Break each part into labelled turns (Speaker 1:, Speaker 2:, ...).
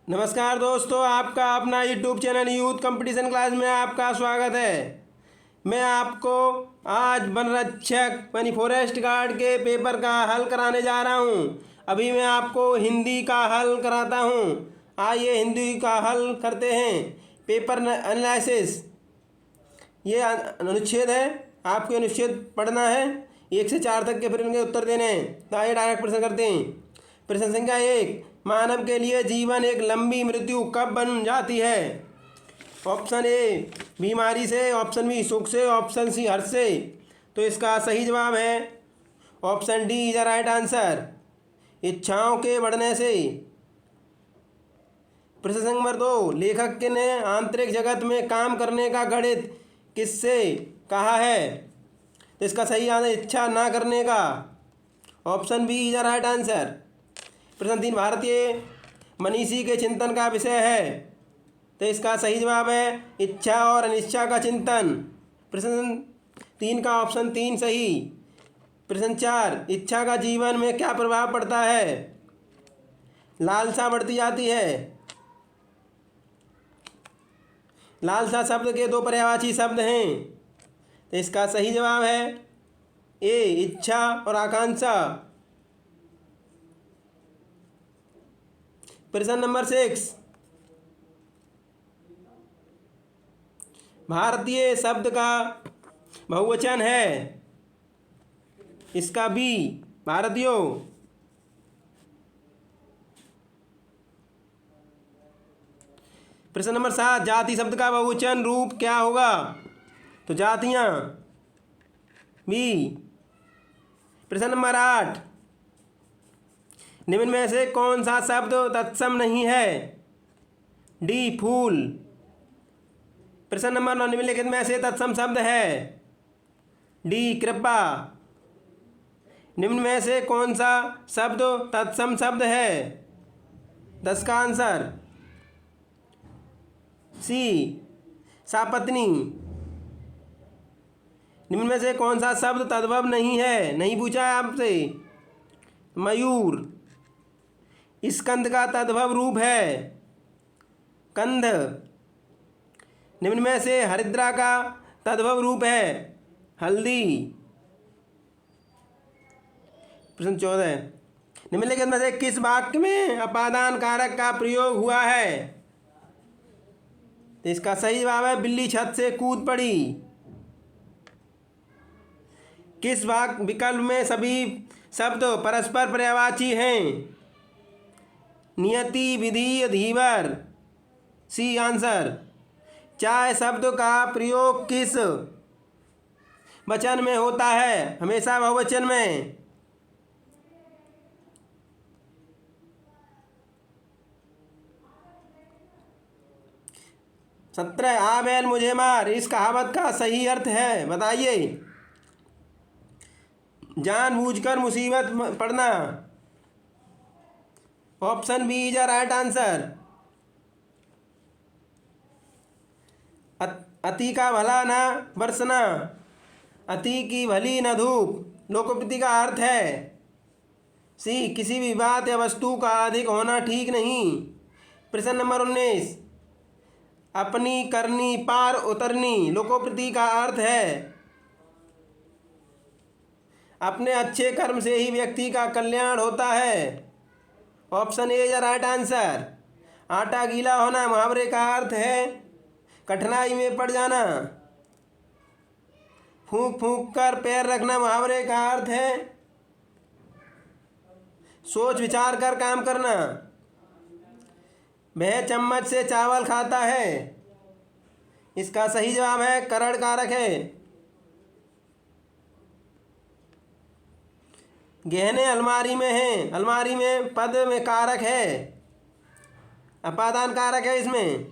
Speaker 1: नमस्कार दोस्तों, आपका अपना YouTube channel youth competition class में आपका स्वागत है। मैं आपको आज वन रक्षक यानी फॉरेस्ट गार्ड के पेपर का हल कराने जा रहा हूं। अभी मैं आपको हिंदी का हल कराता हूं। आइए हिंदी का हल करते हैं। पेपर एनालिसिस, ये अनुच्छेद है, आपको अनुच्छेद पढ़ना है 1 से 4 तक के, फिर इनके उत्तर देने हैं। तो आइए डायरेक्ट प्रश्न करते हैं। प्रश्न संख्या 1, मानव के लिए जीवन एक लंबी मृत्यु कब बन जाती है? ऑप्शन ए बीमारी से, ऑप्शन बी सुख से, ऑप्शन सी हर्ष से। तो इसका सही जवाब है option D is the right answer, इच्छाओं के बढ़ने से। प्रश्न नंबर 2, लेखक ने आंतरिक जगत में काम करने का गणित किससे कहा है? तो इसका सही आंसर इच्छा ना करने का, option B is the right answer. प्रश्न 3, भारतीय मनीषी के चिंतन का विषय है। तो इसका सही जवाब है इच्छा और अनिच्छा का चिंतन। प्रश्न 3 का ऑप्शन 3 सही। प्रश्न 4, इच्छा का जीवन में क्या प्रभाव पड़ता है? लालसा बढ़ती जाती है। लालसा शब्द के 2 पर्यायवाची शब्द हैं। तो इसका सही जवाब है ए इच्छा और आकांक्षा। प्रश्न नंबर 6, भारतीय शब्द का बहुवचन है। इसका बी भारतीयों। प्रश्न नंबर 7, जाति शब्द का बहुवचन रूप क्या होगा? तो जातियां, बी। प्रश्न नंबर 8, निम्न में से कौन सा शब्द तत्सम नहीं है? डी फूल। प्रश्न नंबर 9, निम्नलिखित में से तत्सम शब्द है? डी कृपा। निम्न में से कौन सा शब्द तत्सम शब्द है? 10 का आंसर सी सापत्नी। निम्न में से कौन सा शब्द तद्भव नहीं है? नहीं पूछा है आपसे। मयूर। स्कंद का तद्भव रूप है कंध। निम्न में से हरिद्रा का तद्भव रूप है हल्दी। प्रश्न 14, निम्नलिखित में से किस वाक्य में अपादान कारक का प्रयोग हुआ है? तो इसका सही जवाब है बिल्ली छत से कूद पड़ी। किस वाक्य विकल्प में सभी शब्द परस्पर पर्यायवाची हैं? नियति, विधि, धीवर। C answer. चाय शब्द का प्रयोग किस वचन में होता है? हमेशा बहुवचन में। सत्रह, आ बैल मुझे मार, इस कहावत का सही अर्थ है, बताइए। जानबूझकर मुसीबत पड़ना, option B is the right answer. अति का भला ना बरसना, अति की भली न धूप। लोकोक्ति का अर्थ है सी किसी भी बात या वस्तु का अधिक होना ठीक नहीं। प्रश्न नंबर 19, अपनी करनी पार उतरनी। लोकोक्ति का अर्थ है अपने अच्छे कर्म से ही व्यक्ति का कल्याण होता है, option A is the right answer. आटा गीला होना मुहावरे का अर्थ है कठिनाई में पड़ जाना। फूंक फूंक कर पैर रखना मुहावरे का अर्थ है सोच विचार कर काम करना। वह चम्मच से चावल खाता है, इसका सही जवाब है करण कारक है। गहने अलमारी में हैं, अलमारी में पद में कारक है, अपादान कारक है इसमें।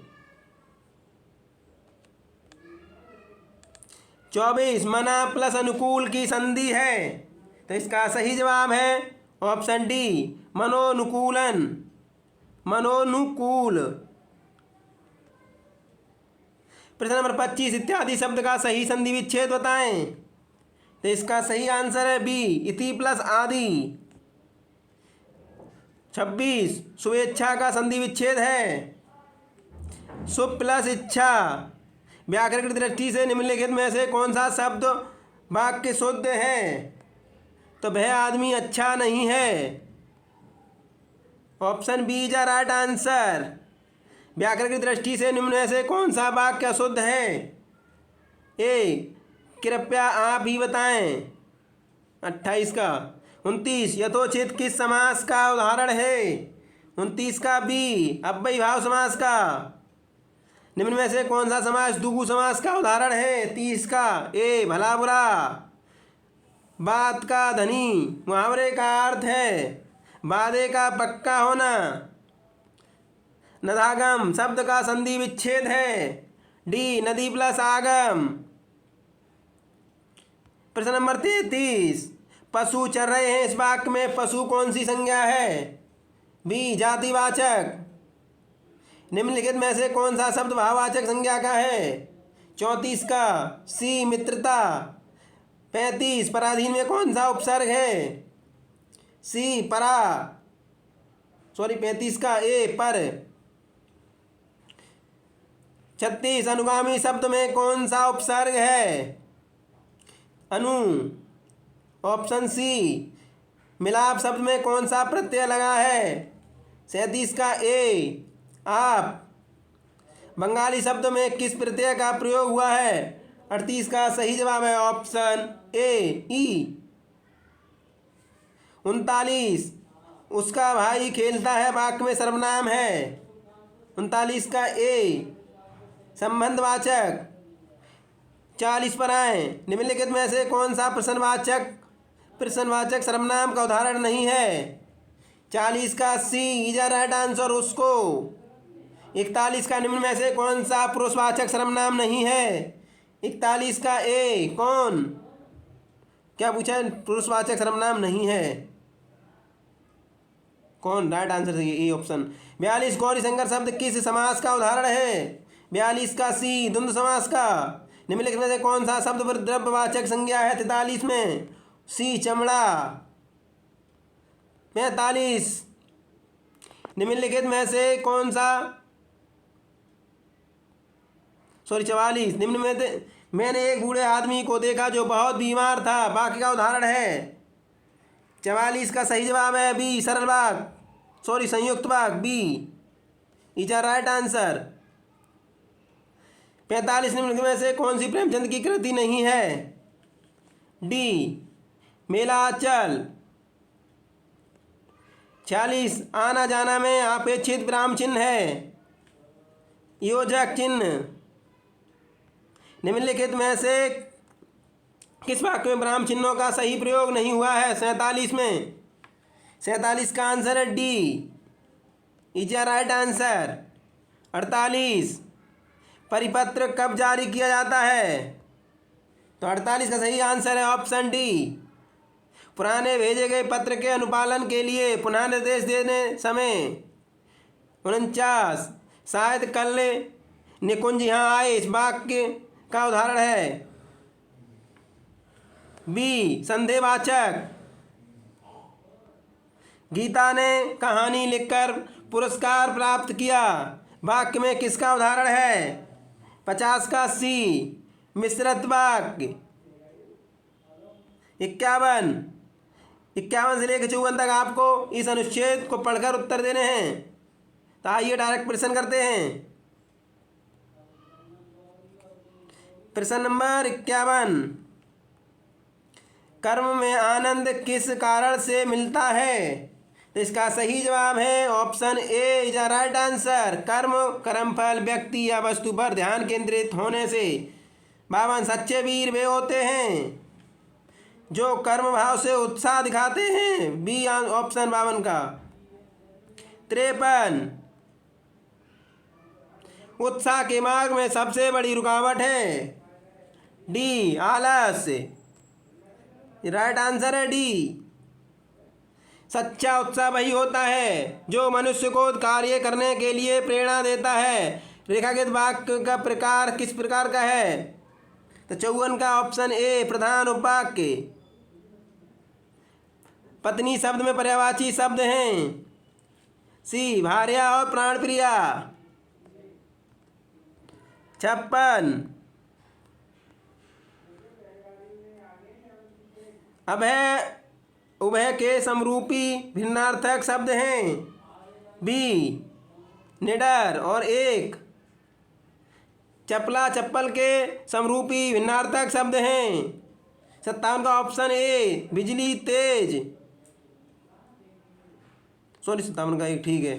Speaker 1: 24, मना प्लस अनुकूल की संधि है। तो इसका सही जवाब है ऑप्शन डी मनोनुकूलन, मनोनुकूल। प्रश्न नंबर 25, इत्यादि शब्द का सही संधि विच्छेद बताएं। तो इसका सही आंसर है बी इति प्लस आदि। 26 शुभेच्छा का संधि विच्छेद है शुभ प्लस इच्छा। व्याकरण की दृष्टि से निम्नलिखित में से कौन सा शब्द वाक्य शुद्ध है? तो वह आदमी अच्छा नहीं है। Option B is right answer. व्याकरण की दृष्टि से निम्न में से कौन सा वाक्य अशुद्ध है? ए कृपया आप ही बताएं। 28 का। 29 यथोचित किस समास का उदाहरण है? 29 का बी अव्ययी भाव समास का। निम्न में से कौन सा समास द्विगु समास का उदाहरण है? 30 का ए भला बुरा। बात का धनी मुहावरे का अर्थ है वादे का पक्का होना। नदागम शब्द का संधि विच्छेद है डी नदी प्लस आगम। प्रश्न नंबर 33 पशु चर रहे हैं इस वाक्य में पशु कौन सी संज्ञा है? बी जातिवाचक। निम्नलिखित में से कौन सा शब्द भाववाचक संज्ञा का है? 34 का सी मित्रता। 35 पराधीन में कौन सा उपसर्ग है? सी परा। 35 का ए पर। 36 अनुगामी शब्द में कौन सा उपसर्ग है? अनु। Option C. मिलाप शब्द में कौन सा प्रत्यय लगा है? 37 का ए आप। बंगाली शब्द में किस प्रत्यय का प्रयोग हुआ है? 38 का सही जवाब है ऑप्शन ए ई। 39 उसका भाई खेलता है वाक्य में सर्वनाम है। 39 का ए संबंधवाचक। 40 पर आए। निम्नलिखित में से कौन सा प्रश्नवाचक सर्वनाम का उदाहरण नहीं है? 40 का सी इज राइट आंसर उसको। 41 का निम्न में से कौन सा पुरुषवाचक सर्वनाम नहीं है? 41 का ए कौन। क्या पूछा? पुरुषवाचक सर्वनाम नहीं है कौन? Right answer A option. 42 Gauri Shankar शब्द किस समास का उदाहरण है? 42 का सी द्वंद्व समास का। निम्नलिखित में से कौन सा शब्द द्रव्यवाचक संज्ञा है? 43 में सी चमड़ा। 45 निम्नलिखित में से कौन सा 44 निम्न में से मैंने एक बूढ़े आदमी को देखा जो बहुत बीमार था वाक्य का उदाहरण है। 44 का सही जवाब है बी सरल वाक्य संयुक्त वाक्य B is a right answer. 45 निम्न में से कौन सी प्रेमचंद की कृति नहीं है? डी मेलाचल। 46 आना जाना में अपेक्षित विराम चिन्ह है योजक चिन्ह। निम्नलिखित में से किस वाक्य में विराम चिन्हों का सही प्रयोग नहीं हुआ है? 47 में। 47 का आंसर है D is a right answer. 48 परिपत्र कब जारी किया जाता है? तो 48 का सही आंसर है ऑप्शन डी पुराने भेजे गए पत्र के अनुपालन के लिए पुनः निर्देश देने समय। 49 शायद कल निकुंज यहाँ आए इस वाक्य का उदाहरण है। बी संदेहवाचक। गीता ने कहानी लिखकर पुरस्कार प्राप्त किया वाक्य में किसका उदाहरण है? 50 का सी मिश्रित वाक्य। 51 से लेकर 54 तक आपको इस अनुच्छेद को पढ़कर उत्तर देने हैं। तो आइए डायरेक्ट प्रश्न करते हैं। प्रश्न नंबर 51 कर्म में आनंद किस कारण से मिलता है? तो इसका सही जवाब है option A is a right answer. कर्मफल व्यक्ति या वस्तु पर ध्यान केंद्रित होने से। 52 सच्चे वीर वे होते हैं जो कर्म भाव से उत्साह दिखाते हैं बी ऑप्शन 52 का। 53 उत्साह के मार्ग में सबसे बड़ी रुकावट है डी आलस्य। राइट आंसर है डी। सच्चा उत्साह वही होता है जो मनुष्य को कार्य करने के लिए प्रेरणा देता है। रेखाकृत वाक्य का प्रकार किस प्रकार का है? तो 54 का ऑप्शन ए प्रधान उपवाक्य। पत्नी शब्द में पर्यायवाची शब्द हैं सी भार्या और प्राणप्रिया। 56 अभय उभय के समरूपी भिन्नार्थक शब्द हैं। बी निडर और एक। चपला चप्पल के समरूपी भिन्नार्थक शब्द हैं। 57 का ऑप्शन ए बिजली तेज। सॉरी 57 का एक ठीक है।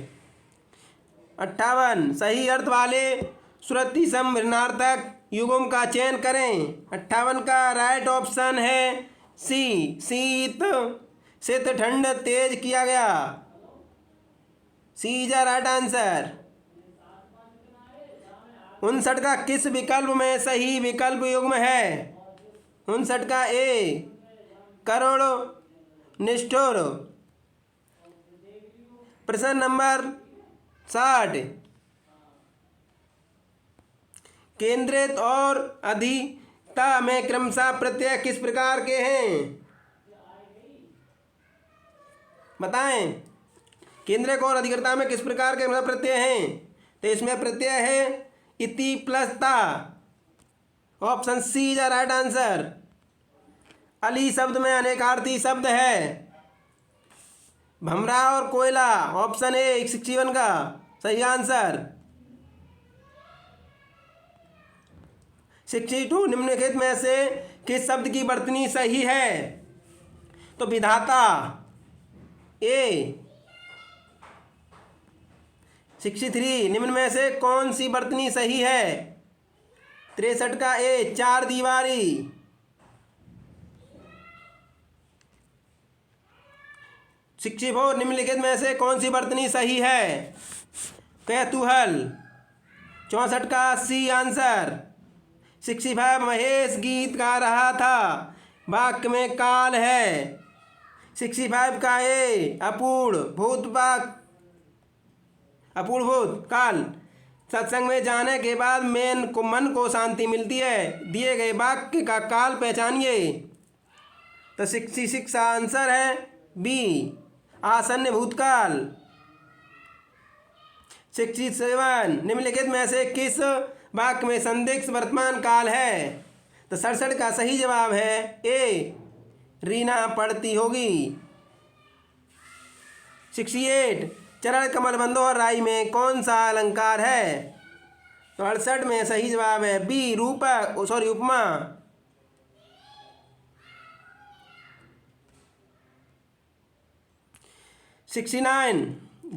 Speaker 1: 58 सही अर्थ वाले श्रुति सम भिन्नार्थक युग्म का चयन करें। 58 का राइट ऑप्शन है सी शीत शीत ठंड तेज किया गया। सी इज अ राइट आंसर। 59 का किस विकल्प में सही विकल्प युग्म है। 59 का ए करुण निष्ठुर। प्रश्न नंबर 60 केंद्रित और अधिकता में क्रमशः प्रत्यय किस प्रकार के हैं। बताएं। केंद्रक और अधिकता में किस प्रकार के प्रत्यय हैं। तो इसमें प्रत्यय है इति प्लस ता। Option C is right answer. अली शब्द में अनेकार्थी शब्द है। भमरा और कोयला। ऑप्शन ए 61 का सही आंसर। 62 निम्नलिखित में से किस शब्द की वर्तनी सही है। तो विधाता ए। 63 निम्न में से कौन सी वर्तनी सही है। 63 का ए चार दीवारी। 64 निम्नलिखित में से कौन सी वर्तनी सही है। कैतूहल। 64 का सी आंसर। 65 महेश गीत गा रहा था वाक्य में काल है। 65 का ए अपूर्ण भूत अपूर्ण भूत काल। सत्संग में जाने के बाद मन को शांति मिलती है। दिए गए वाक्य का काल पहचानिए। तो 66 आंसर है बी आसन्न भूतकाल। 67 निम्नलिखित में से किस वाक्य में संदिग्ध वर्तमान काल है। तो 67 का सही जवाब है ए रीना पढ़ती होगी। 68 चरण कमलबंधो और राई में कौन सा अलंकार है। तो 68 में सही जवाब है बी रूपक उपमा। 69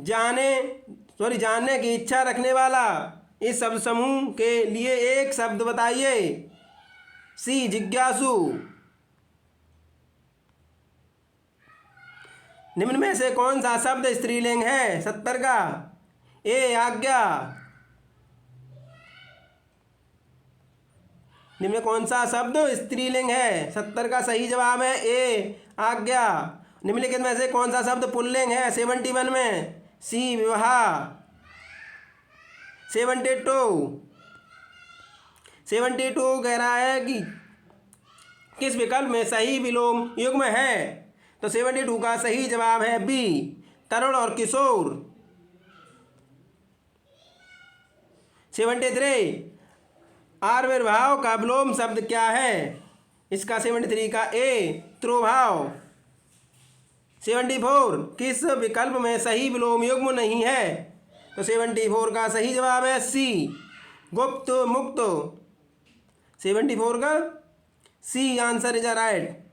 Speaker 1: जानने की इच्छा रखने वाला इस शब्द समूह के लिए एक शब्द बताइए। सी जिज्ञासु। निम्न में से कौन सा शब्द स्त्रीलिंग है। 70 का ए आज्ञा। निम्न में कौन सा शब्द स्त्रीलिंग है। 70 का सही जवाब है ए आज्ञा। निम्नलिखित में से कौन सा शब्द पुल्लिंग है। 71 में सी विवाह। 72 कह रहा है कि किस विकल्प में सही विलोम युग्म है। तो 72 का सही जवाब है बी तरुण और किशोर। 73 आविर्भाव का विलोम शब्द क्या है। इसका 73 का ए त्रोभाव। 74 किस विकल्प में सही विलोम युग्म नहीं है। तो 74 का सही जवाब है सी गुप्त मुक्त। 74 का सी आंसर इज राइट।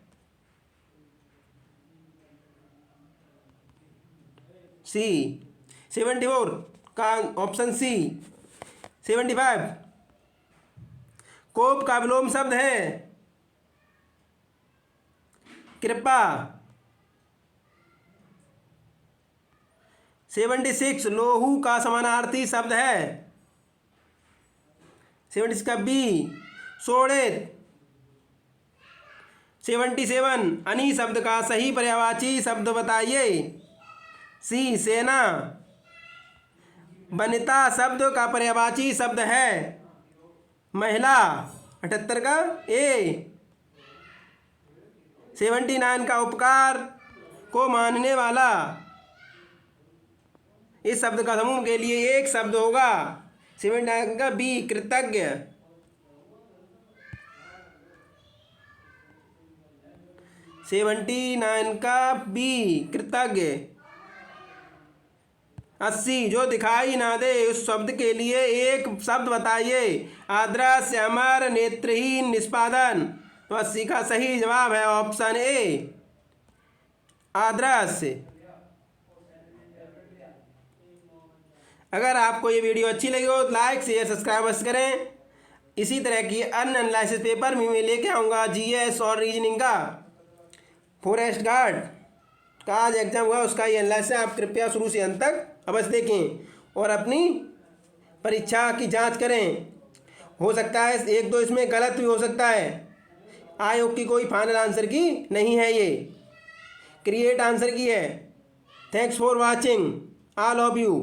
Speaker 1: सी 74 का ऑप्शन सी। 75 कोप का विलोम शब्द है कृपा। 76 लोहू का समानार्थी शब्द है। 76 का बी शोणित। 77 अनी शब्द का सही पर्यायवाची शब्द बताइए। सी सेना। वनिता शब्द का पर्यायवाची शब्द है महिला। 78 का ए। 79 का उपकार को मानने वाला। इस शब्द का समूह के लिए एक शब्द होगा। 79 का बी कृतज्ञ। 79 का बी कृतज्ञ। 80 जो दिखाई ना दे उस शब्द के लिए एक शब्द बताइए। अदृश्य, अमर, नेत्रहीन, निष्पादन। तो 80 का सही जवाब है ऑप्शन ए अदृश्य। अगर आपको ये वीडियो अच्छी लगी हो तो लाइक शेयर सब्सक्राइब करें। इसी तरह की अन्य एनालिसिस पेपर भी मैं लेके आऊँगा जीएस और रीजनिंग का। फॉरेस्ट गार्ड का आज एग्जाम हुआ उसका ये एनालिसिस आप कृपया शुरू से अंत तक अवश्य देखें और अपनी परीक्षा की जांच करें। हो सकता है एक दो इसमें गलत भी हो सकता है। आयोग की कोई फाइनल आंसर की नहीं है, ये क्रिएट आंसर की है। Thanks for watching all of you.